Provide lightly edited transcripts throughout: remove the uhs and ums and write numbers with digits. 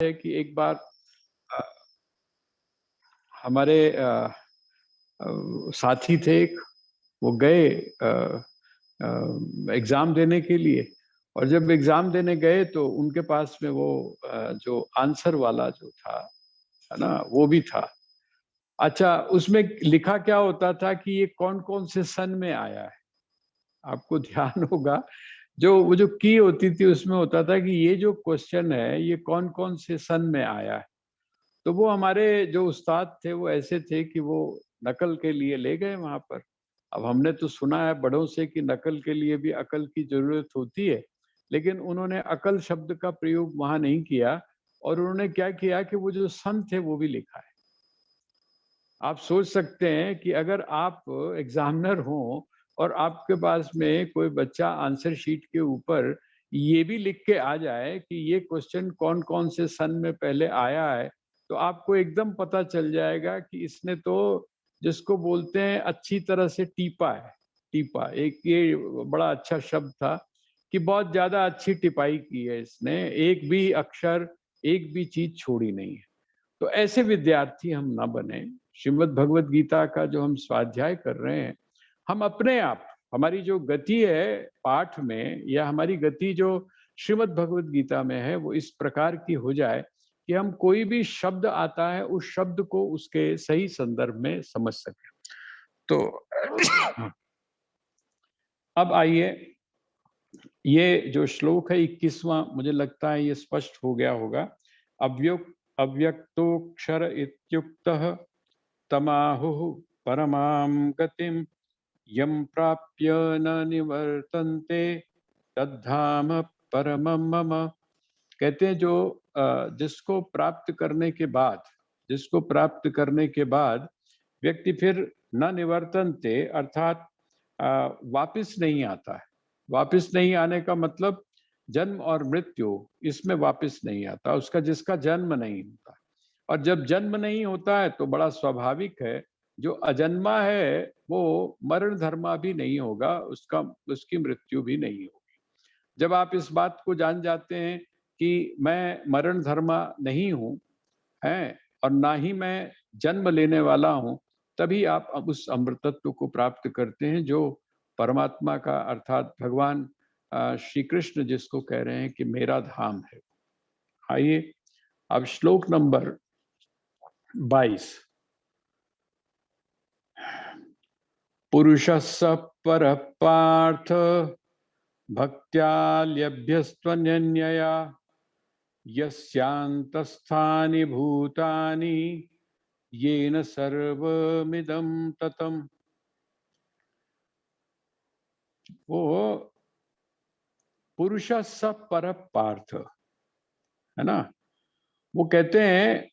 है कि एक बार अ, हमारे साथी थे एक, वो गए एग्ज़ाम देने के लिए। और जब एग्ज़ाम देने गए तो उनके पास में वो जो आंसर वाला जो था, है ना? वो भी था। अच्छा, उसमें लिखा क्या होता था कि ये कौन-कौन से सन में आया है। आपको ध्यान होगा, जो वो जो की होती थी उसमें होता था कि ये जो क्वेश्चन है, ये कौन-कौन से सन में आया है। तो वो हमारे जो उस्ताद थे वो ऐसे थे कि वो नकल के लिए ले गए वहाँ पर। अब हमने तो सुना है बड़ों से कि नकल के लिए भी अकल की ज़रूरत होती है, लेकिन उन्होंने अकल शब्द का प्रयोग वहाँ नहीं किया और उन्होंने क्या किया कि वो जो सन थे वो भी लिखा है। आप सोच सकते हैं कि अगर आप एग्ज़ामिनर हों और आपके पास में कोई बच्चा आंसर शीट के ऊपर ये भी लिख के आ जाए कि ये क्वेश्चन कौन-कौन से सन में पहले आया है, तो आपको एकदम पता चल जाएगा कि इसने तो जिसको बोलते हैं अच्छी तरह से टीपा है। टीपा एक ये बड़ा अच्छा शब्द था कि बहुत ज़्यादा अच्छी टिपाई की है इसने, एक भी अक्षर, एक भी चीज़ छोड़ी नहीं है। तो ऐसे विद्यार्थी हम ना बने। श्रीमद् भगवत गीता का जो हम स्वाध्याय कर रहे हैं, हम अपने आप, हमारी जो गति है पाठ में या हमारी गति जो श्रीमद् भगवत गीता में है, वो इस प्रकार की हो जाए कि हम कोई भी शब्द आता है, उस शब्द को उसके सही संदर्भ में समझ सकें। तो अब आइए, ये जो श्लोक है 21वां, मुझे लगता है ये स्पष्ट हो गया होगा। अव्यक्तोऽक्षर इत्युक्तः तमाहुः परमां गतिं यं प्राप्य न निवर्तन्ते तद्धाम परमं मम। कहते हैं जो जिसको प्राप्त करने के बाद, जिसको प्राप्त करने के बाद व्यक्ति फिर न निवर्तन्ते अर्थात वापिस नहीं आता है। वापिस नहीं आने का मतलब जन्म और मृत्यु, इसमें वापिस नहीं आता, उसका जिसका जन्म नहीं होता। और जब जन्म नहीं होता है तो बड़ा स्वाभाविक है, जो अजन्मा है वो मरण धर्मा भी नहीं होगा, उसका उसकी मृत्यु भी नहीं होगी। जब आप इस बात को जान जाते हैं कि मैं मरण धर्मा नहीं हूँ, हैं, और ना ही मैं जन्म लेने वाला हूँ, तभी आप अब उस अमृतत्व को प्राप्त करते हैं जो परमात्मा का अर्थात भगवान श्री कृष्ण जिसको कह रहे हैं कि मेरा धाम है। आइए अब श्लोक नंबर 22। पुरुषस्य परः पार्थ भक्त्या लभ्यस्त्वनन्यया यस्यान्तस्थानि भूतानि येन सर्वमिदं ततम्। वो पुरुषस्य परः पार्थ, है ना? वो कहते हैं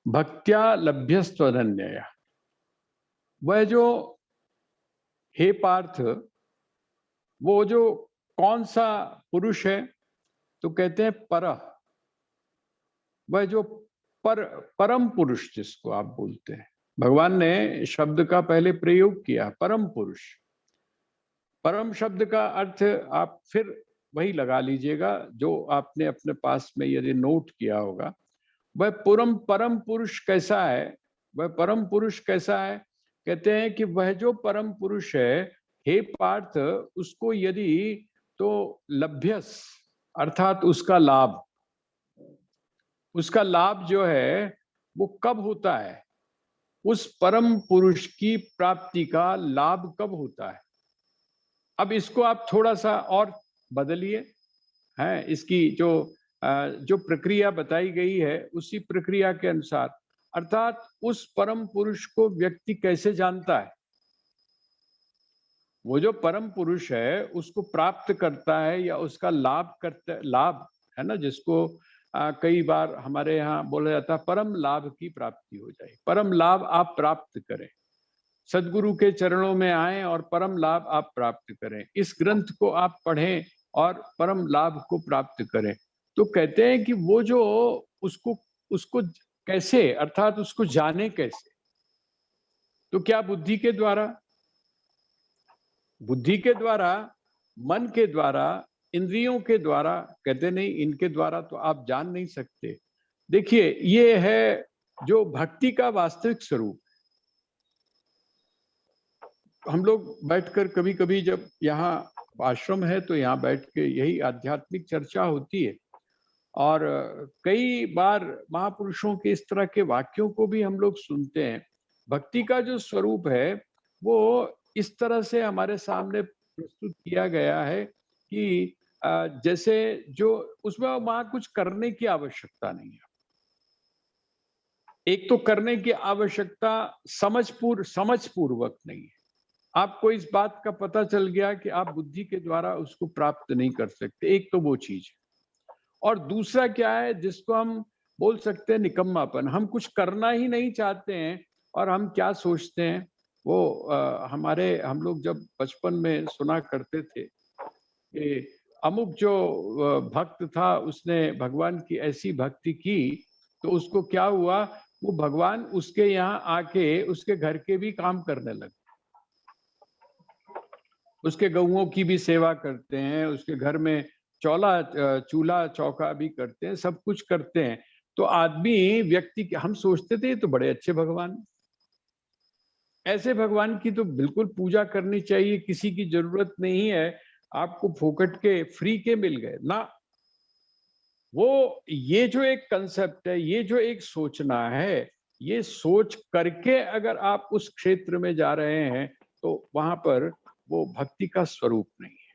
भक्त्या लभ्यस्त्वनन्यया। वह जो, हे पार्थ, वो जो कौन सा पुरुष है? तो कहते हैं परः, वह जो परम पुरुष जिसको आप बोलते हैं। भगवान ने शब्द का पहले प्रयोग किया परम पुरुष। परम शब्द का अर्थ आप फिर वही लगा लीजिएगा जो आपने अपने पास में यदि नोट किया होगा। वह परम पुरुष कैसा है? वह परम पुरुष कैसा है? कहते हैं कि वह जो परम पुरुष है, हे पार्थ, उसको यदि तो लभ्यस अर्थात उसका लाभ जो है वो कब होता है? उस परम पुरुष की प्राप्ति का लाभ कब होता है? अब इसको आप थोड़ा-सा और बदलिए, हैं? इसकी जो प्रक्रिया बताई गई है, उसी प्रक्रिया के अनुसार, अर्थात उस परम पुरुष को व्यक्ति कैसे जानता है? वो जो परम पुरुष है, उसको प्राप्त करता है या उसका लाभ, है ना? जिसको कई बार हमारे यहाँ बोला जाता है, परम लाभ की प्राप्ति हो जाए। परम लाभ आप प्राप्त करें। सद्गुरु के चरणों में आएँ और परम लाभ आप प्राप्त करें। इस ग्रंथ को आप पढ़ें और परम लाभ को प्राप्त करें। तो कहते हैं कि वो जो उसको उसको कैसे, अर्थात उसको जाने कैसे? तो क्या बुद्धि के द्वारा? बुद्धि के द्वारा, मन के द्वारा, इंद्रियों के द्वारा, कहते नहीं इनके द्वारा तो आप जान नहीं सकते। देखिए ये है जो भक्ति का वास्तविक स्वरूप। हम लोग बैठकर कभी-कभी, जब यहाँ आश्रम है तो यहाँ बैठ के यही आध्यात्मिक चर्चा होती है, और कई बार महापुरुषों के इस तरह के वाक्यों को भी हम लोग सुनते हैं। भक्ति का जो स्वरूप है वो इस तरह से हमारे सामने प्रस्तुत किया गया है कि जैसे जो उसमें वहाँ कुछ करने की आवश्यकता नहीं है। एक तो करने की आवश्यकता समझ पूर्वक नहीं है। आपको इस बात का पता चल गया कि आप बुद्धि के द्वारा उसको प्राप्त नहीं कर सकते, एक तो वो चीज है। और दूसरा क्या है, जिसको हम बोल सकते हैं निकम्मापन। हम कुछ करना ही नहीं चाहते हैं, और हम क्या सोचते हैं, वो हम लोग जब बचपन में सुना करते थे कि अमुक जो भक्त था उसने भगवान की ऐसी भक्ति की, तो उसको क्या हुआ, वो भगवान उसके यहाँ आके उसके घर के भी काम करने लगे, उसके गऊओं की भी सेवा करते हैं, उसके घर में चूल्हा चौका भी करते हैं, सब कुछ करते हैं। तो आदमी व्यक्ति हम सोचते थे तो बड़े अच्छे भगवान, ऐसे भगवान की तो बिल्कुल पूजा करनी चाहिए, किसी की जरूरत नहीं है, आपको फोकट के फ्री के मिल गए ना। वो ये जो एक कंसेप्ट है, ये जो एक सोचना है, ये सोच करके अगर आप उस क्षेत्र में जा रहे हैं तो वहां पर वो भक्ति का स्वरूप नहीं है।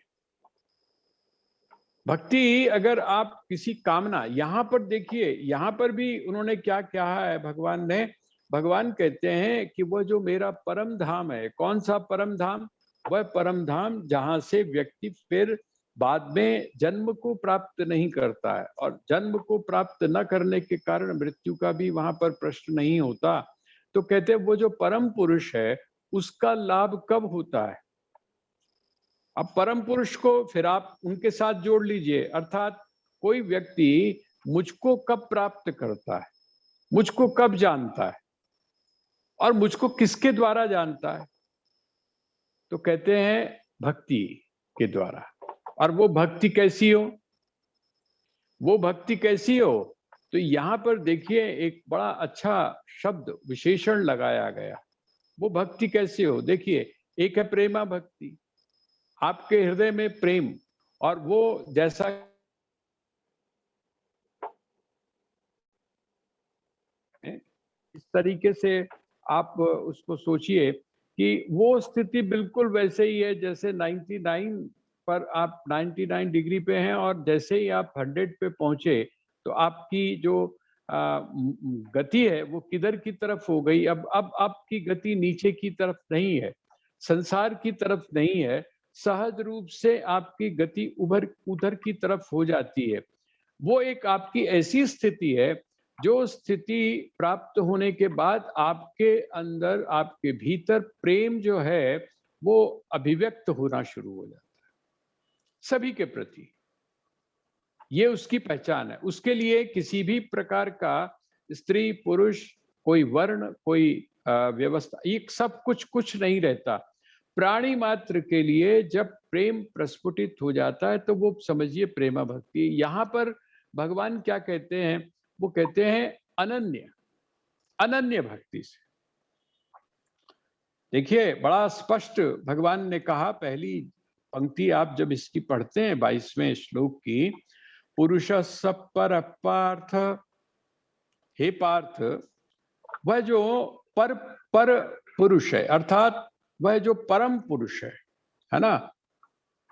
भक्ति अगर आप किसी कामना, यहां पर देखिए, यहां पर भी उन्होंने क्या कहा है भगवान ने। भगवान कहते हैं कि वह जो मेरा परम धाम है, कौन सा परम धाम, वह परम धाम जहां से व्यक्ति फिर बाद में जन्म को प्राप्त नहीं करता है, और जन्म को प्राप्त न करने के कारण मृत्यु का भी वहां पर प्रश्न नहीं होता। तो कहते हैं वो जो परम पुरुष है उसका लाभ कब होता है। अब परम पुरुष को फिर आप उनके साथ जोड़ लीजिए, अर्थात कोई व्यक्ति मुझको कब प्राप्त करता है, मुझको कब जानता है, और मुझको किसके द्वारा जानता है, तो कहते हैं भक्ति के द्वारा। और वो भक्ति कैसी हो, वो भक्ति कैसी हो, तो यहां पर देखिए एक बड़ा अच्छा शब्द विशेषण लगाया गया। वो भक्ति कैसी हो, देखिए एक है प्रेमा भक्ति, आपके हृदय में प्रेम, और वो जैसा इस तरीके से आप उसको सोचिए कि वो स्थिति बिल्कुल वैसे ही है जैसे 99 पर आप 99 डिग्री पे हैं, और जैसे ही आप 100 पे पहुंचे तो आपकी जो गति है वो किधर की तरफ हो गई। अब आपकी गति नीचे की तरफ नहीं है, संसार की तरफ नहीं है, सहज रूप से आपकी गति उधर की तरफ हो जाती है। वो एक आपकी ऐसी स्थिति है जो स्थिति प्राप्त होने के बाद आपके अंदर, आपके भीतर प्रेम जो है वो अभिव्यक्त होना शुरू हो जाता है सभी के प्रति। ये उसकी पहचान है। उसके लिए किसी भी प्रकार का स्त्री पुरुष, कोई वर्ण, कोई व्यवस्था, ये सब कुछ नहीं रहता। प्राणी मात्र के लिए जब प्रेम प्रस्फुटित हो जाता है तो वो समझिए प्रेमा भक्ति। यहाँ पर भगवान क्या कहते हैं, वो कहते हैं अनन्य, अनन्य भक्ति से। देखिए बड़ा स्पष्ट भगवान ने कहा, पहली पंक्ति आप जब इसकी पढ़ते हैं 22वें श्लोक की, पुरुष सब पर पार्थ, हे पार्थ, वह जो पर पर पुरुष है, अर्थात वह जो परम पुरुष है ना,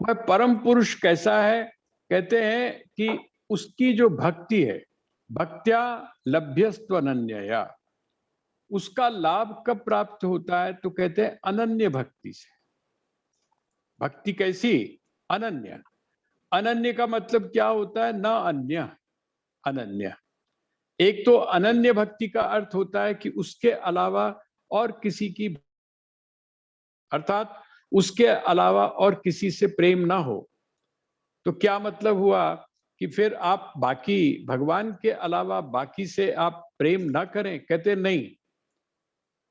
वह परम पुरुष कैसा है, कहते हैं कि उसकी जो भक्ति है, भक्त्या लभ्यस्त्वनन्यया, उसका लाभ कब प्राप्त होता है, तो कहते हैं अनन्य भक्ति से। भक्ति कैसी, अनन्य। अनन्य का मतलब क्या होता है, न अन्य, अनन्य। एक तो अनन्य भक्ति का अर्थ होता है कि उसके अलावा और किसी की, अर्थात उसके अलावा और किसी से प्रेम ना हो। तो क्या मतलब हुआ कि फिर आप बाकी भगवान के अलावा बाकी से आप प्रेम ना करें, कहते नहीं,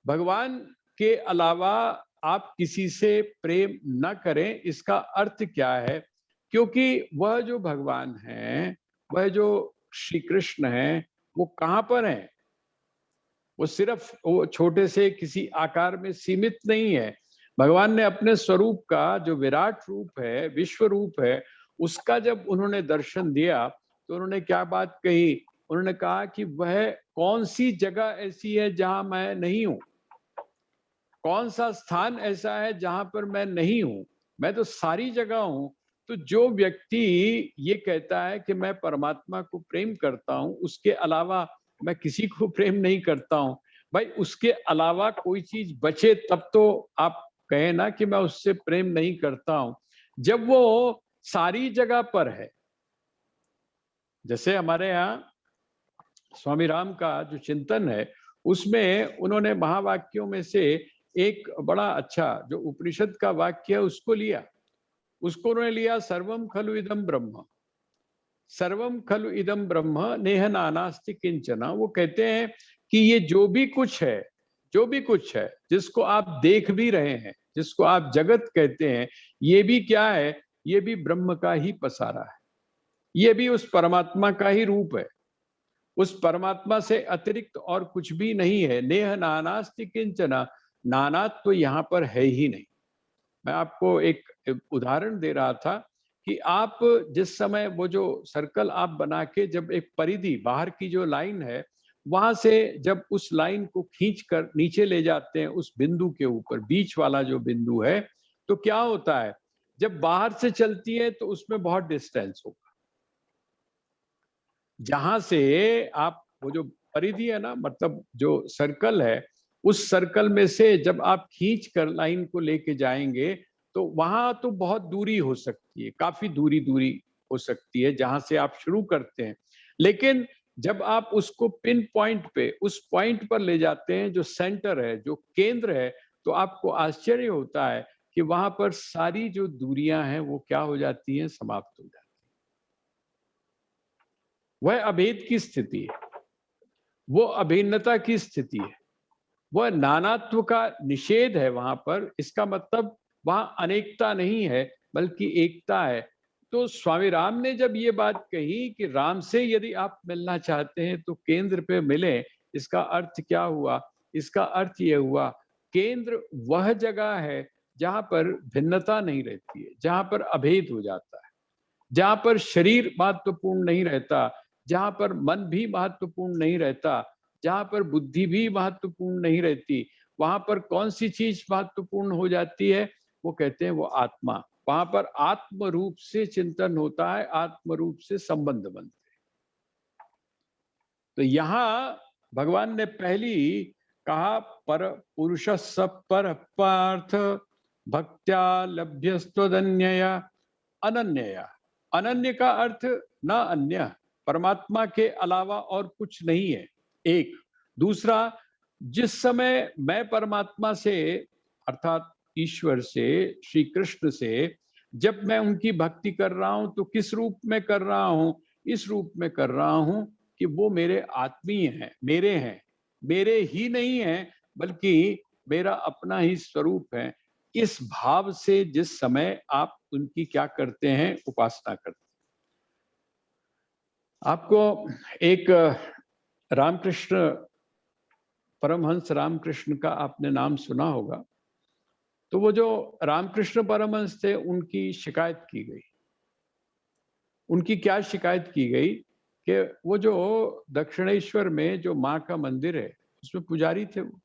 भगवान के अलावा आप किसी से प्रेम न करें। इसका अर्थ क्या है क्योंकि वह जो भगवान है, वह जो श्री कृष्ण है, वो कहाँ पर है? वो सिर्फ वो छोटे से किसी आकार में सीमित नहीं है। भगवान ने अपने स्वरूप का जो विराट रूप है, विश्व रूप है, उसका जब उन्होंने दर्शन दिया तो उन्होंने क्या बात कही? उन्होंने कहा कि वह कौन सी जगह ऐसी है जहां मैं नहीं हूं, कौन सा स्थान ऐसा है जहां पर मैं नहीं हूं, मैं तो सारी जगह हूं। तो जो व्यक्ति ये कहता है कि मैं परमात्मा को प्रेम करता हूं, उसके अलावा मैं किसी को प्रेम नहीं करता हूं, भाई उसके अलावा कोई चीज बचे तब तो आप कहें ना कि मैं उससे प्रेम नहीं करता हूं। जब वो सारी जगह पर है, जैसे हमारे यहाँ स्वामी राम का जो चिंतन है, उसमें उन्होंने महावाक्यों में से एक बड़ा अच्छा जो उपनिषद का वाक्य है उसको लिया। उसको उन्होंने लिया, सर्वम खलु इदम ब्रह्म, सर्वम खलु इदम ब्रह्म नेह नानास्ति किंचना। वो कहते हैं कि ये जो भी कुछ है, जो भी कुछ है, जिसको आप देख भी रहे हैं, जिसको आप जगत कहते हैं, ये भी क्या है? ये भी ब्रह्म का ही पसारा है, ये भी उस परमात्मा का ही रूप है। उस परमात्मा से अतिरिक्त और कुछ भी नहीं है। नेह नानास्ति किंचना, नानात तो यहाँ पर है ही नहीं। मैं आपको एक उदाहरण दे रहा था कि आप जिस समय वो जो सर्कल आप बना के जब एक परिधि बाहर की जो लाइन है, वहां से जब उस लाइन को खींच कर नीचे ले जाते हैं उस बिंदु के ऊपर, बीच वाला जो बिंदु है, तो क्या होता है? जब बाहर से चलती है तो उसमें बहुत डिस्टेंस होगा। जहां से आप वो जो परिधि है ना, मतलब जो सर्कल है, उस सर्कल में से जब आप खींच कर लाइन को लेके जाएंगे तो वहां तो बहुत दूरी हो सकती है, काफी दूरी दूरी हो सकती है जहां से आप शुरू करते हैं। लेकिन जब आप उसको पिन पॉइंट पे, उस पॉइंट पर ले जाते हैं जो सेंटर है, जो केंद्र है, तो आपको आश्चर्य होता है कि वहां पर सारी जो दूरियां हैं वो क्या हो जाती हैं? समाप्त हो जाती हैं। वह अभेद की स्थिति है, वो अभिन्नता की स्थिति है, वह नानात्व का निषेध है वहां पर। इसका मतलब वहां अनेकता नहीं है बल्कि एकता है। तो स्वामी राम ने जब ये बात कही कि राम से यदि आप मिलना चाहते हैं तो केंद्र पे मिले, इसका अर्थ क्या हुआ? इसका अर्थ ये हुआ, केंद्र वह जगह है जहां पर भिन्नता नहीं रहती है, जहां पर अभेद हो जाता है, जहां पर शरीर महत्वपूर्ण नहीं रहता, जहां पर मन भी महत्वपूर्ण नहीं रहता, जहां पर बुद्धि भी महत्वपूर्ण नहीं रहती, वहां पर कौन सी चीज महत्वपूर्ण हो जाती है? वो कहते हैं वो आत्मा। वहां पर आत्म रूप से चिंतन होता है, आत्म रूप से संबंध बनते हैं। तो यहाँ भगवान ने पहली कहा, पर पुरुष सब पर पार्थ भक्त्या लभ्यस्त्वदन्यया अनन्यया। अनन्य का अर्थ ना अन्य, परमात्मा के अलावा और कुछ नहीं है, एक। दूसरा, जिस समय मैं परमात्मा से अर्थात ईश्वर से, श्री कृष्ण से जब मैं उनकी भक्ति कर रहा हूं तो किस रूप में कर रहा हूं? इस रूप में कर रहा हूं कि वो मेरे आत्मीय हैं, मेरे ही नहीं हैं बल्कि मेरा अपना ही स्वरूप है। इस भाव से जिस समय आप उनकी क्या करते हैं? उपासना करते हैं। आपको एक रामकृष्ण, परमहंस रामकृष्ण का आपने नाम सुना होगा। तो वो जो रामकृष्ण परमहंस थे, उनकी शिकायत की गई। उनकी क्या शिकायत की गई कि वो जो दक्षिणेश्वर में जो माँ का मंदिर है, उसमें पुजारी थे वो।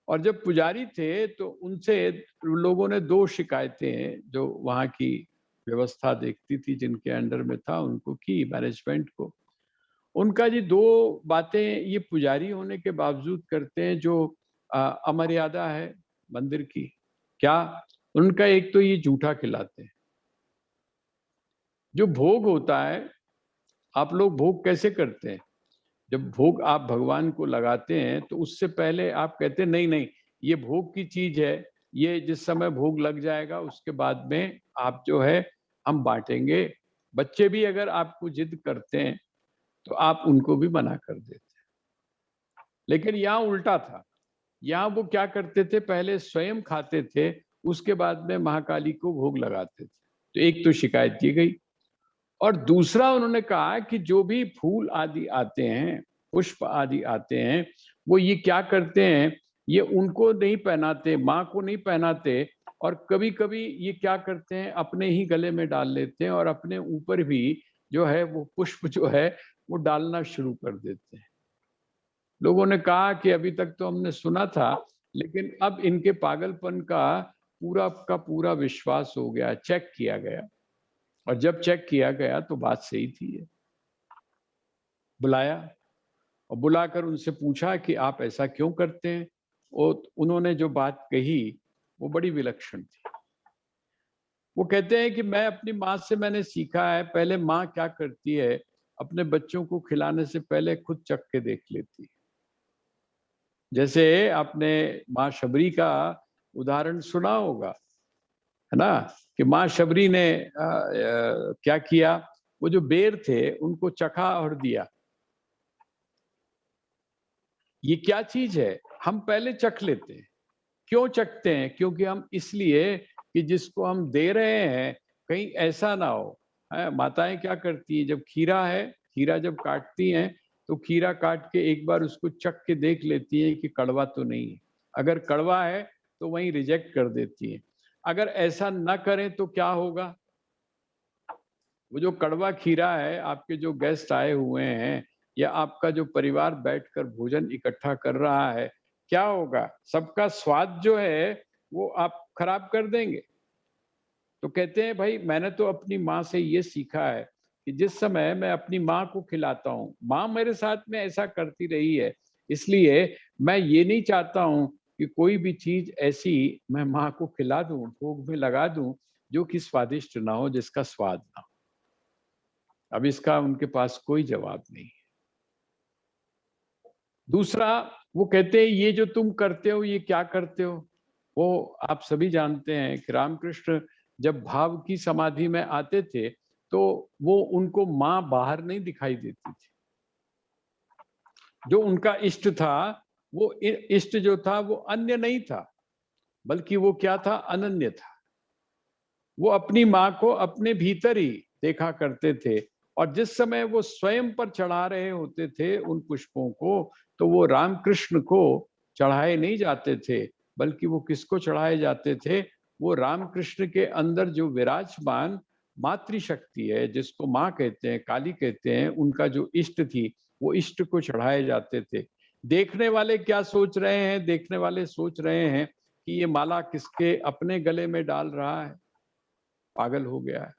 और जब पुजारी थे तो उनसे लोगों ने दो शिकायतें, जो वहाँ की व्यवस्था देखती थी, जिनके अंडर में था, उनको की, मैनेजमेंट को। उनका जी दो बातें ये पुजारी होने के बावजूद करते हैं जो अमर्यादा है मंदिर की। क्या? उनका एक तो ये जूठा खिलाते हैं। जो भोग होता है, आप लोग भोग कैसे करते हैं? जब भोग आप भगवान को लगाते हैं तो उससे पहले आप कहते हैं नहीं नहीं, ये भोग की चीज है, ये जिस समय भोग लग जाएगा उसके बाद में आप जो है हम बांटेंगे। बच्चे भी अगर आपको जिद करते हैं तो आप उनको भी मना कर देते हैं। लेकिन यहाँ उल्टा था। यहाँ वो क्या करते थे? पहले स्वयं खाते थे, उसके बाद में महाकाली को भोग लगाते थे। तो एक तो शिकायत की गई। और दूसरा उन्होंने कहा कि जो भी फूल आदि आते हैं, पुष्प आदि आते हैं, वो ये क्या करते हैं, ये उनको नहीं पहनाते, माँ को नहीं पहनाते, और कभी-कभी ये क्या करते हैं, अपने ही गले में डाल लेते हैं और अपने ऊपर भी जो है वो पुष्प जो है वो डालना शुरू कर देते हैं। लोगों ने कहा कि अभी तक तो हमने सुना था, लेकिन अब इनके पागलपन का पूरा विश्वास हो गया, चेक किया गया। और जब चेक किया गया तो बात सही थी ये। बुलाया और बुलाकर उनसे पूछा कि आप ऐसा क्यों करते हैं? उन्होंने जो बात कही वो बड़ी विलक्षण थी। वो कहते हैं कि मैं अपनी माँ से मैंने सीखा है, पहले माँ क्या करती है, अपने बच्चों को खिलाने से पहले खुद चख के देख लेती है। जैसे आपने माँ शबरी का उदाहरण सुना होगा, है ना? कि माँ शबरी ने क्या किया, वो जो बेर थे उनको चखा और दिया। ये क्या चीज है? हम पहले चख लेते हैं। क्यों चखते हैं? क्योंकि हम इसलिए कि जिसको हम दे रहे हैं कहीं ऐसा ना हो। माताएं क्या करती हैं, जब खीरा है, खीरा जब काटती हैं तो खीरा काट के एक बार उसको चख के देख लेती हैं कि कड़वा तो नहीं है। अगर कड़वा है तो वहीं रिजेक्ट कर देती हैं। अगर ऐसा ना करें तो क्या होगा? वो जो कड़वा खीरा है, आपके जो गेस्ट आए हुए हैं या आपका जो परिवार बैठकर भोजन इकट्ठा कर रहा है, क्या होगा? सबका स्वाद जो है वो आप खराब कर देंगे। तो कहते हैं भाई मैंने तो अपनी माँ से ये सीखा है कि जिस समय मैं अपनी माँ को खिलाता हूँ, माँ मेरे साथ में ऐसा करती रही है, इसलिए मैं ये नहीं चाहता हूँ कि कोई भी चीज ऐसी मैं माँ को खिला दूं, भोग में लगा दूं, जो कि स्वादिष्ट ना हो, जिसका स्वाद ना हो। अब इसका उनके पास कोई जवाब नहीं। दूसरा, वो कहते हैं ये जो तुम करते हो ये क्या करते हो? वो आप सभी जानते हैं कि रामकृष्ण जब भाव की समाधि में आते थे तो वो उनको माँ बाहर नहीं दिखाई देती थी। जो उनका इष्ट था, वो इष्ट जो था वो अन्य नहीं था, बल्कि वो क्या था, अनन्य था। वो अपनी माँ को अपने भीतर ही देखा करते थे, और जिस समय वो स्वयं पर चढ़ा रहे होते थे उन पुष्पों को, तो वो रामकृष्ण को चढ़ाए नहीं जाते थे, बल्कि वो किसको चढ़ाए जाते थे? वो रामकृष्ण के अंदर जो विराजमान मातृशक्ति है, जिसको माँ कहते हैं, काली कहते हैं, उनका जो इष्ट थी, वो इष्ट को चढ़ाए जाते थे। देखने वाले क्या सोच रहे हैं? देखने वाले सोच रहे हैं कि ये माला किसके अपने गले में डाल रहा है, पागल हो गया है।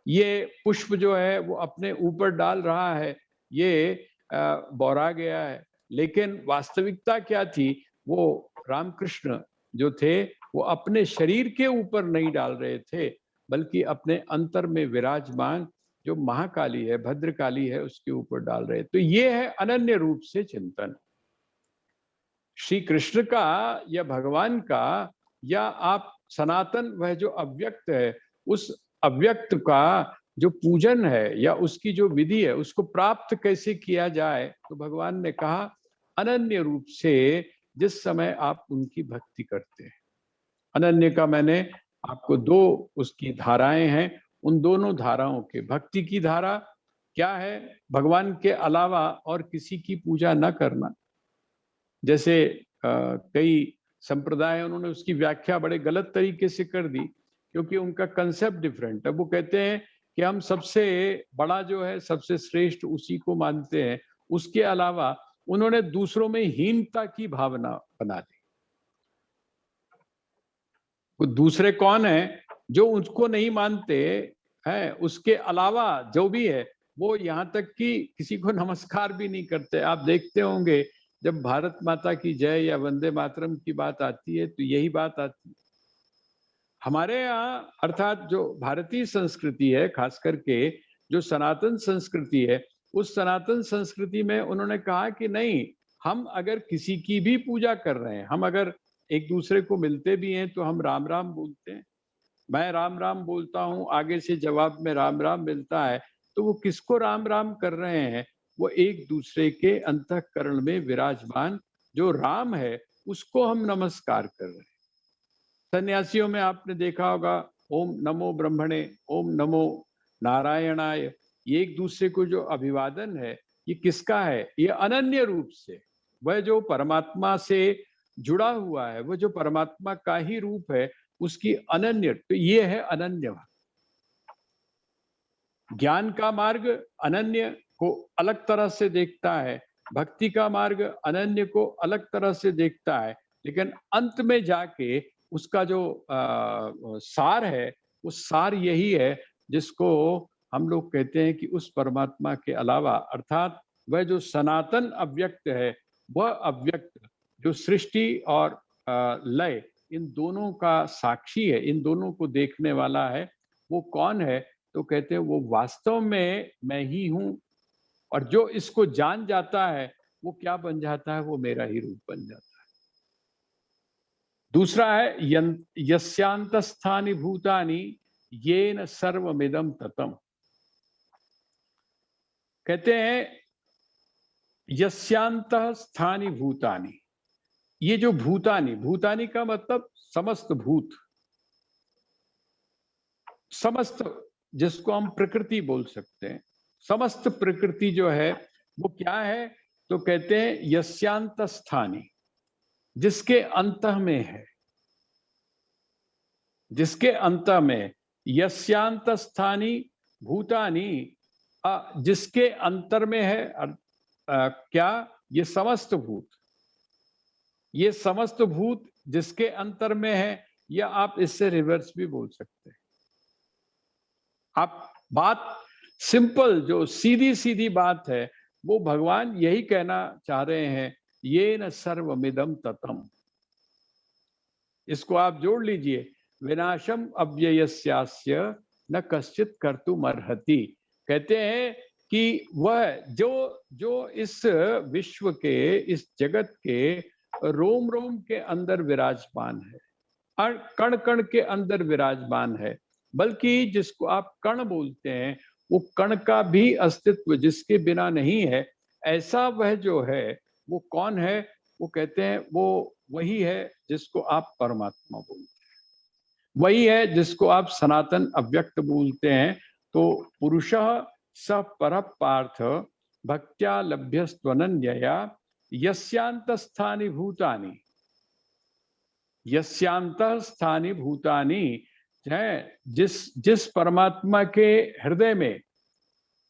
ये पुष्प जो है वो अपने ऊपर डाल रहा है, ये बौरा गया है। लेकिन वास्तविकता क्या थी? वो रामकृष्ण जो थे वो अपने शरीर के ऊपर नहीं डाल रहे थे, बल्कि अपने अंतर में विराजमान जो महाकाली है, भद्रकाली है, उसके ऊपर डाल रहे। तो ये है अनन्य रूप से चिंतन। श्री कृष्ण का या भगवान का, या आप सनातन वह जो अव्यक्त है, उस अव्यक्त का जो पूजन है या उसकी जो विधि है, उसको प्राप्त कैसे किया जाए? तो भगवान ने कहा अनन्य रूप से, जिस समय आप उनकी भक्ति करते हैं। अनन्य का मैंने आपको दो उसकी धाराएं हैं, उन दोनों धाराओं के, भक्ति की धारा क्या है? भगवान के अलावा और किसी की पूजा न करना। जैसे कई संप्रदाय उन्होंने उसकी व्याख्या बड़े गलत तरीके से कर दी, क्योंकि उनका कंसेप्ट डिफरेंट है। वो कहते हैं कि हम सबसे बड़ा जो है, सबसे श्रेष्ठ उसी को मानते हैं, उसके अलावा उन्होंने दूसरों में हीनता की भावना बना दी। वो दूसरे कौन है? जो उसको नहीं मानते हैं, उसके अलावा जो भी है, वो यहाँ तक कि किसी को नमस्कार भी नहीं करते। आप देखते होंगे जब भारत माता की जय या वंदे मातरम की बात आती है तो यही बात आती है। हमारे यहाँ अर्थात जो भारतीय संस्कृति है, खास करके जो सनातन संस्कृति है, उस सनातन संस्कृति में उन्होंने कहा कि नहीं, हम अगर किसी की भी पूजा कर रहे हैं, हम अगर एक दूसरे को मिलते भी हैं तो हम राम राम बोलते हैं। मैं राम राम बोलता हूँ, आगे से जवाब में राम राम मिलता है, तो वो किसको राम राम कर रहे हैं? वो एक दूसरे के अंतःकरण में विराजमान जो राम है, उसको हम नमस्कार कर रहे हैं। सन्यासियों में आपने देखा होगा, ओम नमो ब्रह्मणे, ओम नमो नारायणाय, ये एक दूसरे को जो अभिवादन है ये किसका है? ये अनन्य रूप से वह जो परमात्मा से जुड़ा हुआ है, वो जो परमात्मा का ही रूप है, उसकी अनन्य, तो ये है अनन्य भक्ति। ज्ञान का मार्ग अनन्य को अलग तरह से देखता है, भक्ति का मार्ग अनन्य को अलग तरह से देखता है, लेकिन अंत में जाके उसका जो सार है, वो सार यही है जिसको हम लोग कहते हैं कि उस परमात्मा के अलावा, अर्थात वह जो सनातन अव्यक्त है, वह अव्यक्त जो सृष्टि और लय इन दोनों का साक्षी है, इन दोनों को देखने वाला है, वो कौन है? तो कहते हैं वो वास्तव में मैं ही हूं, और जो इसको जान जाता है वो क्या बन जाता है? वो मेरा ही रूप बन जाता है। दूसरा है यस्यांतस्थानि भूतानि येन सर्वमिदं ततम। कहते हैं यस्यांतः स्थानि भूतानि, ये जो भूतानि, भूतानि का मतलब समस्त भूत, समस्त, जिसको हम प्रकृति बोल सकते हैं, समस्त प्रकृति जो है वो क्या है? तो कहते हैं यस्यांत स्थानी, जिसके अंत में है, जिसके अंत में, यस्यांत स्थानी भूतानी, जिसके अंतर में है, क्या? ये समस्त भूत, ये समस्त भूत जिसके अंतर में है, या आप इससे रिवर्स भी बोल सकते हैं। आप बात सिंपल, जो सीधी सीधी बात है, वो भगवान यही कहना चाह रहे हैं, ये न सर्वमिदं ततम। इसको आप जोड़ लीजिए, विनाशम अव्ययस्यास्य न कश्चित कर्तुमर्हति। कहते हैं कि वह जो जो इस विश्व के, इस जगत के रोम रोम के अंदर विराजमान है, कण कण के अंदर विराजमान है, बल्कि जिसको आप कण बोलते हैं, वो कण का भी अस्तित्व जिसके बिना नहीं है, ऐसा वह जो है वो कौन है? वो कहते हैं वो वही है जिसको आप परमात्मा बोलते हैं, वही है जिसको आप सनातन अव्यक्त बोलते हैं। तो पुरुषः स परः पार्थ भक्त्या लभ्यस्त्वनन्यया यस्यांतस्थानि भूतानि, यस्यांतः स्थानि भूतानि है, जिस जिस परमात्मा के हृदय में,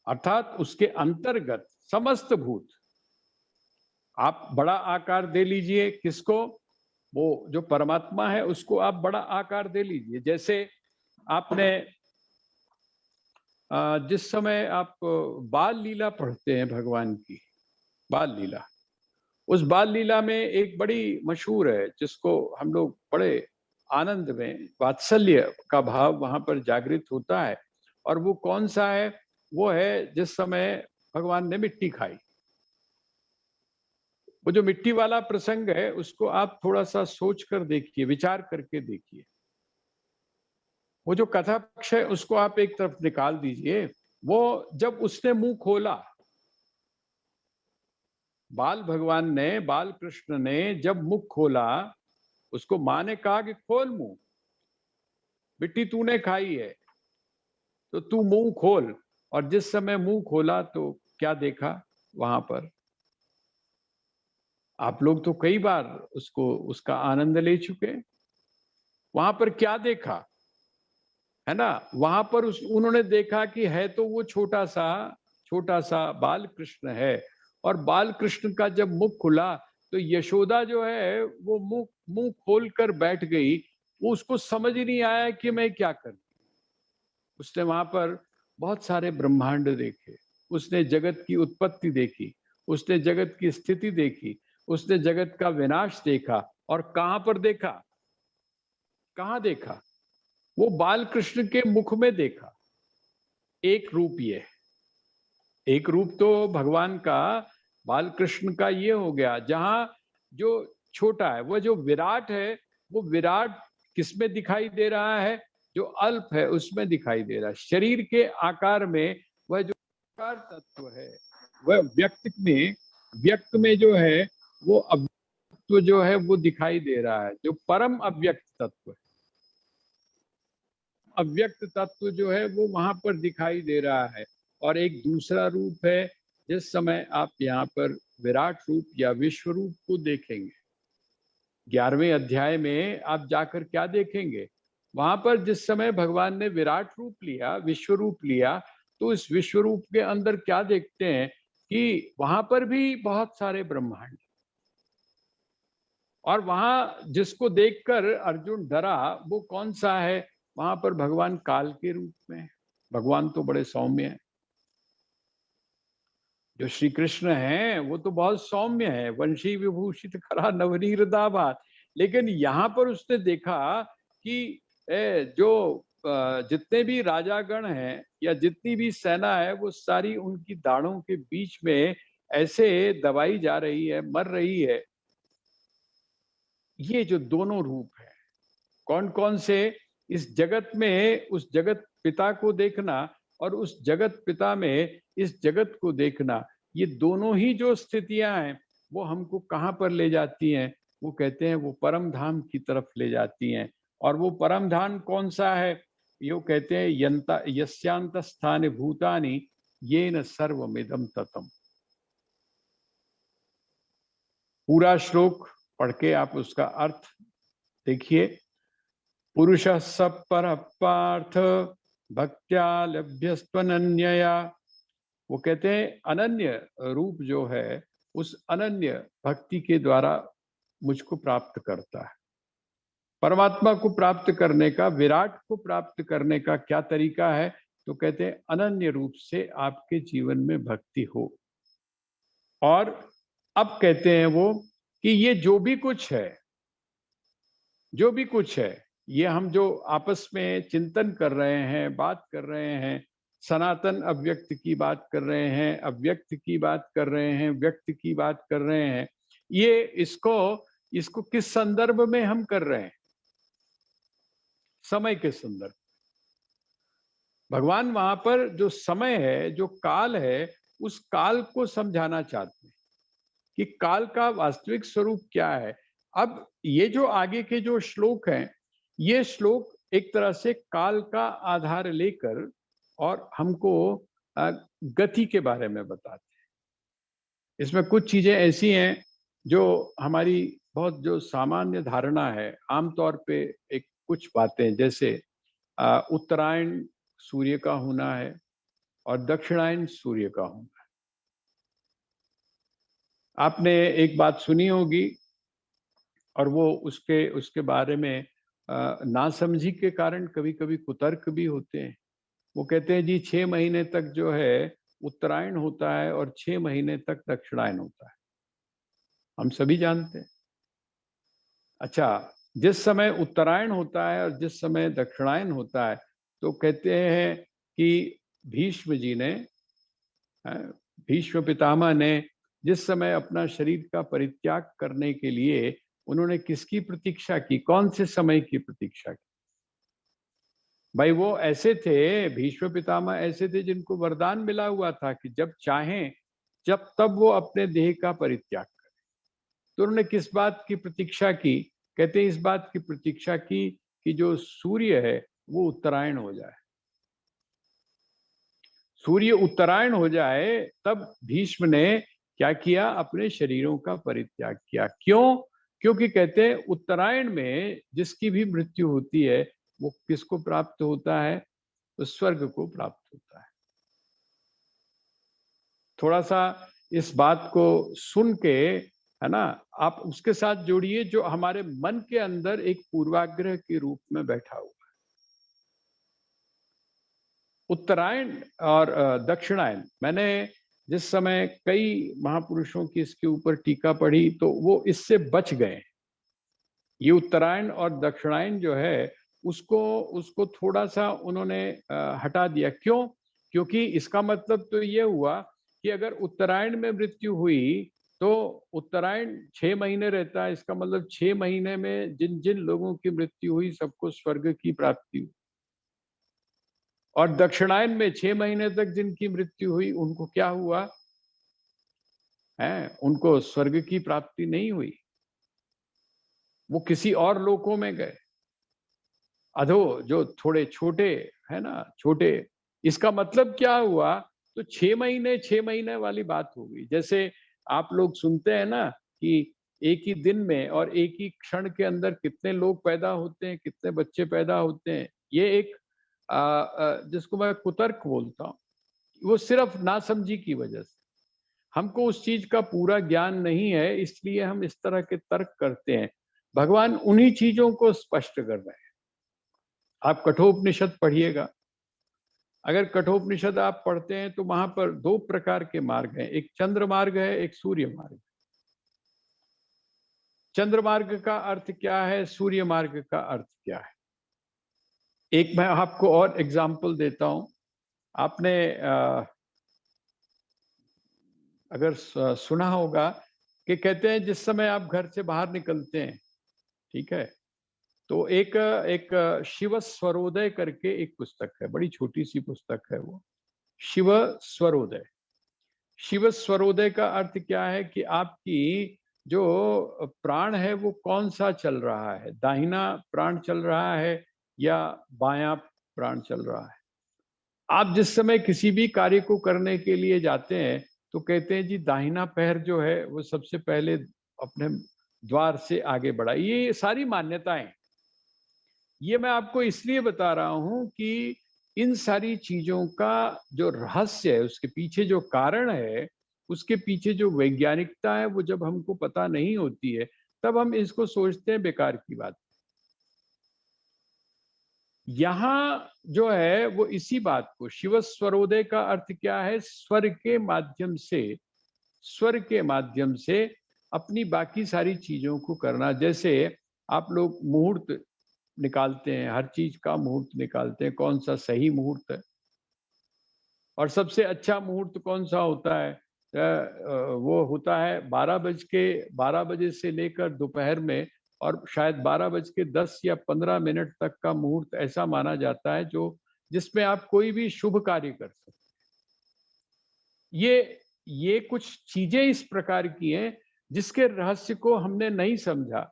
अर्थात उसके अंतर्गत समस्त भूत। आप बड़ा आकार दे लीजिए किसको? वो जो परमात्मा है उसको आप बड़ा आकार दे लीजिए। जैसे आपने जिस समय आप बाल लीला पढ़ते हैं भगवान की, बाल लीला, उस बाल लीला में एक बड़ी मशहूर है जिसको हम लोग बड़े आनंद में, वात्सल्य का भाव वहां पर जागृत होता है। और वो कौन सा है? वो है जिस समय भगवान ने मिट्टी खाई। वो जो मिट्टी वाला प्रसंग है उसको आप थोड़ा सा सोच कर देखिए, विचार करके देखिए। वो जो कथा पक्ष है उसको आप एक तरफ निकाल दीजिए। वो जब उसने मुंह खोला, बाल भगवान ने, बाल कृष्ण ने जब मुख खोला, उसको माँ ने कहा कि खोल मुंह, मिट्टी तूने खाई है तो तू मुंह खोल। और जिस समय मुंह खोला तो क्या देखा वहां पर? आप लोग तो कई बार उसको, उसका आनंद ले चुके। वहां पर क्या देखा, है ना? वहां पर उन्होंने देखा कि है तो वो छोटा सा बाल कृष्ण है। और बाल कृष्ण का जब मुख खुला तो यशोदा जो है वो मुंह मुंह खोल कर बैठ गई। वो उसको समझ ही नहीं आया कि मैं क्या कर। उसने वहां पर बहुत सारे ब्रह्मांड देखे, उसने जगत की उत्पत्ति देखी, उसने जगत की स्थिति देखी, उसने जगत का विनाश देखा। और कहां पर देखा? कहां देखा? वो बाल कृष्ण के मुख में देखा। एक रूप ये, एक रूप तो भगवान का, बाल कृष्ण का ये हो गया। जहां जो छोटा है, वह जो विराट है, वो विराट किसमें दिखाई दे रहा है? जो अल्प है उसमें दिखाई दे रहा है। शरीर के आकार में वह जो आकार तत्व है, वह व्यक्त में जो है वो अव्यक्तत्व जो है वो दिखाई दे रहा है, जो परम अव्यक्त तत्व है। अव्यक्त तत्व जो है वो वहां पर दिखाई दे रहा है। और एक दूसरा रूप है, जिस समय आप यहाँ पर विराट रूप या विश्व रूप को देखेंगे, 11वें अध्याय में आप जाकर क्या देखेंगे, वहां पर जिस समय भगवान ने विराट रूप लिया, विश्व रूप लिया, तो इस विश्व रूप के अंदर क्या देखते हैं कि वहां पर भी बहुत सारे ब्रह्मांड, और वहां जिसको देखकर अर्जुन डरा वो कौन सा है, वहां पर भगवान काल के रूप में। भगवान तो बड़े सौम्य हैं, जो श्री कृष्ण हैं वो तो बहुत सौम्य है, वंशी विभूषित खरा नवनीर दाबात। लेकिन यहाँ पर उसने देखा कि जो जितने भी राजागण हैं या जितनी भी सेना है वो सारी उनकी दाढ़ों के बीच में ऐसे दबाई जा रही है, मर रही है। ये जो दोनों रूप है, कौन कौन से, इस जगत में उस जगत पिता को देखना और उस जगत पिता में इस जगत को देखना, ये दोनों ही जो स्थितियां हैं वो हमको कहाँ पर ले जाती हैं, वो कहते हैं वो परम धाम की तरफ ले जाती हैं। और वो परम धाम कौन सा है, यो कहते हैं यंता यस्यांत स्थान भूतानि ये न सर्वमिदम ततम। पूरा श्लोक पढ़ के आप उसका अर्थ देखिए। पुरुष सब पर पार्थ भक्त्या लभ्यस्त्वनन्यया। वो कहते हैं अनन्य रूप जो है उस अनन्य भक्ति के द्वारा मुझको प्राप्त करता है। परमात्मा को प्राप्त करने का, विराट को प्राप्त करने का क्या तरीका है, तो कहते हैं अनन्य रूप से आपके जीवन में भक्ति हो। और अब कहते हैं वो कि ये जो भी कुछ है, जो भी कुछ है, ये हम जो आपस में चिंतन कर रहे हैं, बात कर रहे हैं, सनातन अव्यक्त की बात कर रहे हैं, अव्यक्त की बात कर रहे हैं, व्यक्त की बात कर रहे हैं, ये इसको इसको किस संदर्भ में हम कर रहे हैं, समय के संदर्भ। भगवान वहां पर जो समय है, जो काल है, उस काल को समझाना चाहते हैं कि काल का वास्तविक स्वरूप क्या है। अब ये जो आगे के जो श्लोक हैं, ये श्लोक एक तरह से काल का आधार लेकर और हमको गति के बारे में बताते हैं। इसमें कुछ चीजें ऐसी हैं जो हमारी बहुत जो सामान्य धारणा है, आमतौर पे एक कुछ बातें, जैसे उत्तरायण सूर्य का होना है और दक्षिणायन सूर्य का होना है। आपने एक बात सुनी होगी, और वो उसके उसके बारे में नासमझी के कारण कभी कभी कुतर्क भी होते हैं। वो कहते हैं जी 6 महीने तक जो है उत्तरायण होता है और 6 महीने तक दक्षिणायन होता है, हम सभी जानते हैं। अच्छा, जिस समय उत्तरायण होता है और जिस समय दक्षिणायन होता है, तो कहते हैं कि भीष्म जी ने, भीष्म पितामह ने जिस समय अपना शरीर का परित्याग करने के लिए उन्होंने किसकी प्रतीक्षा की, कौन से समय की प्रतीक्षा की? भाई वो ऐसे थे, भीष्म पितामह ऐसे थे जिनको वरदान मिला हुआ था कि जब चाहें जब तब वो अपने देह का परित्याग करें। तो उन्होंने किस बात की प्रतीक्षा की? कहते हैं इस बात की प्रतीक्षा की कि जो सूर्य है वो उत्तरायण हो जाए। सूर्य उत्तरायण हो जाए तब भीष्म ने क्या किया, अपने शरीरों का परित्याग किया। क्यों? क्योंकि कहते हैं उत्तरायण में जिसकी भी मृत्यु होती है वो किसको प्राप्त होता है, तो स्वर्ग को प्राप्त होता है। थोड़ा सा इस बात को सुन के, है ना, आप उसके साथ जोड़िए जो हमारे मन के अंदर एक पूर्वाग्रह के रूप में बैठा हुआ। उत्तरायण और दक्षिणायन, मैंने जिस समय कई महापुरुषों की इसके ऊपर टीका पढ़ी तो वो इससे बच गए। ये उत्तरायण और दक्षिणायन जो है उसको उसको थोड़ा सा उन्होंने हटा दिया। क्यों? क्योंकि इसका मतलब तो ये हुआ कि अगर उत्तरायण में मृत्यु हुई तो उत्तरायण 6 महीने रहता है, इसका मतलब 6 महीने में जिन जिन लोगों की मृत्यु हुई सबको स्वर्ग की प्राप्ति हुई। और दक्षिणायन में 6 महीने तक जिनकी मृत्यु हुई उनको क्या हुआ है, उनको स्वर्ग की प्राप्ति नहीं हुई, वो किसी और लोकों में गए। अधो जो थोड़े छोटे है ना, छोटे, इसका मतलब क्या हुआ? तो 6 महीने वाली बात हो गई। जैसे आप लोग सुनते हैं ना कि एक ही दिन में और एक ही क्षण के अंदर कितने लोग पैदा होते हैं, कितने बच्चे पैदा होते हैं। ये एक जिसको मैं कुतर्क बोलता हूँ, वो सिर्फ नासमझी की वजह से। हमको उस चीज का पूरा ज्ञान नहीं है, इसलिए हम इस तरह के तर्क करते हैं। भगवान उन्हीं चीजों को स्पष्ट कर रहे हैं। आप कठोपनिषद पढ़िएगा। अगर कठोपनिषद आप पढ़ते हैं तो वहां पर 2 प्रकार के मार्ग हैं, एक चंद्र मार्ग है, एक सूर्य मार्ग। चंद्र मार्ग का अर्थ क्या है, सूर्य मार्ग का अर्थ क्या है? एक मैं आपको और एग्जाम्पल देता हूं। आपने अगर सुना होगा कि कहते हैं जिस समय आप घर से बाहर निकलते हैं, ठीक है, तो एक एक शिव स्वरोदय करके एक पुस्तक है, बड़ी छोटी सी पुस्तक है वो, शिव स्वरोदय। शिव स्वरोदय का अर्थ क्या है कि आपकी जो प्राण है वो कौन सा चल रहा है, दाहिना प्राण चल रहा है या बायां प्राण चल रहा है। आप जिस समय किसी भी कार्य को करने के लिए जाते हैं तो कहते हैं जी दाहिना पैर जो है वो सबसे पहले अपने द्वार से आगे बढ़ा। ये सारी मान्यताएं, ये मैं आपको इसलिए बता रहा हूं कि इन सारी चीजों का जो रहस्य है, उसके पीछे जो कारण है, उसके पीछे जो वैज्ञानिकता है, वो जब हमको पता नहीं होती है तब हम इसको सोचते हैं बेकार की बात। यहाँ जो है वो इसी बात को, शिव स्वरोदय का अर्थ क्या है, स्वर के माध्यम से, स्वर के माध्यम से अपनी बाकी सारी चीजों को करना। जैसे आप लोग मुहूर्त निकालते हैं, हर चीज का मुहूर्त निकालते हैं, कौन सा सही मुहूर्त है और सबसे अच्छा मुहूर्त कौन सा होता है। वो होता है 12 बजे से लेकर दोपहर में, और शायद 12 बज के 10 या 15 मिनट तक का मुहूर्त ऐसा माना जाता है जो जिसमें आप कोई भी शुभ कार्य कर सकते। ये कुछ चीजें इस प्रकार की हैं जिसके रहस्य को हमने नहीं समझा,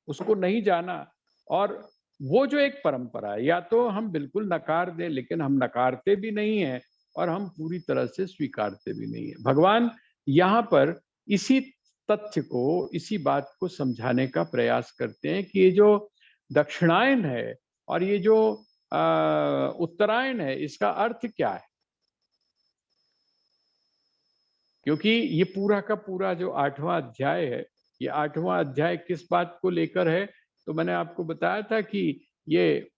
उसको नहीं जाना। और वो जो एक परंपरा है, या तो हम बिल्कुल नकार दें, लेकिन हम नकारते भी नहीं हैं और हम पूरी तरह से स्वीकारते भी नहीं है। भगवान यहाँ पर इसी तथ्य को, इसी बात को समझाने का प्रयास करते हैं कि ये जो दक्षिणायन है और ये जो उत्तरायण है, इसका अर्थ क्या है। क्योंकि ये पूरा का पूरा जो 8वां अध्याय है, ये 8वां अध्याय किस बात को लेकर है, तो मैंने आपको बताया था कि ये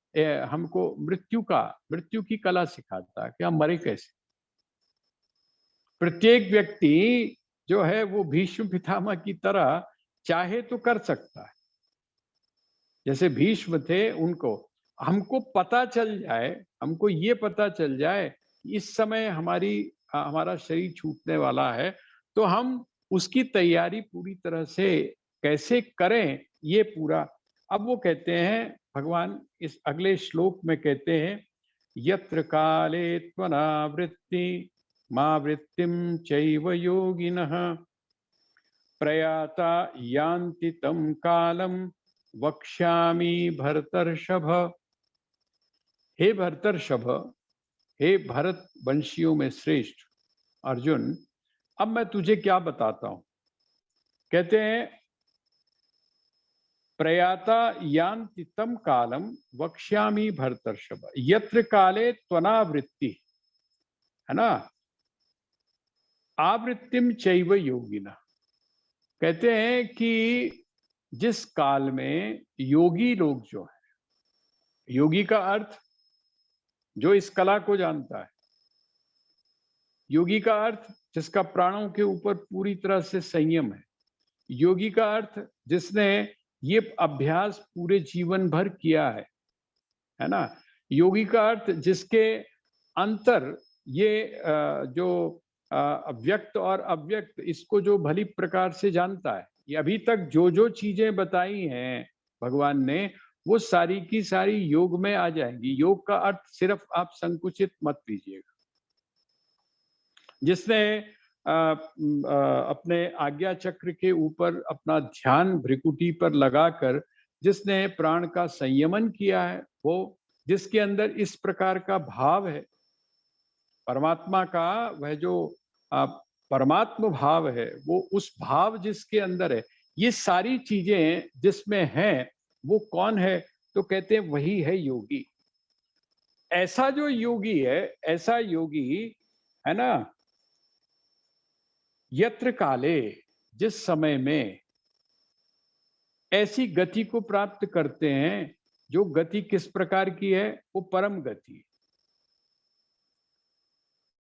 हमको मृत्यु की कला सिखाता है कि हम मरे कैसे। प्रत्येक व्यक्ति जो है वो भीष्म पितामह की तरह चाहे तो कर सकता है। जैसे भीष्म थे, उनको हमको पता चल जाए, हमको ये पता चल जाए कि इस समय हमारा शरीर छूटने वाला है, तो हम उसकी तैयारी पूरी तरह से कैसे करें, ये पूरा। अब वो कहते हैं, भगवान इस अगले श्लोक में कहते हैं, यत्र काले त्वनावृत्ति मा वृत्तिम चैव योगिनः प्रयाता यान्ति तं कालम वक्ष्यामि भरतर्षभ। हे भरतर्षभ, हे भरत वंशियों में श्रेष्ठ अर्जुन, अब मैं तुझे क्या बताता हूं। कहते हैं, प्रयाता यान्ति तं कालम वक्ष्यामि भरतर्षभ यत्र काले त्वनावृत्ति, है ना, आवृत्तिम चैव योगिना। कहते हैं कि जिस काल में योगी लोग जो है, योगी का अर्थ जो इस कला को जानता है, योगी का अर्थ जिसका प्राणों के ऊपर पूरी तरह से संयम है, योगी का अर्थ जिसने ये अभ्यास पूरे जीवन भर किया है ना, योगी का अर्थ जिसके अंतर ये जो व्यक्त और अव्यक्त इसको जो भली प्रकार से जानता है। ये अभी तक जो जो चीजें बताई हैं भगवान ने, वो सारी की सारी योग में आ जाएंगी। योग का अर्थ सिर्फ आप संकुचित मत लीजिएगा। जिसने अपने आज्ञा चक्र के ऊपर अपना ध्यान भ्रिकुटी पर लगाकर जिसने प्राण का संयमन किया है, वो जिसके अंदर इस प्रकार का भाव है, परमात्मा का वह जो परमात्म भाव है, वो उस भाव जिसके अंदर है, ये सारी चीजें जिसमें हैं, वो कौन है? तो कहते हैं वही है योगी। ऐसा जो योगी है, ऐसा योगी है ना, यत्र काले, जिस समय में ऐसी गति को प्राप्त करते हैं, जो गति किस प्रकार की है? वो परम गति।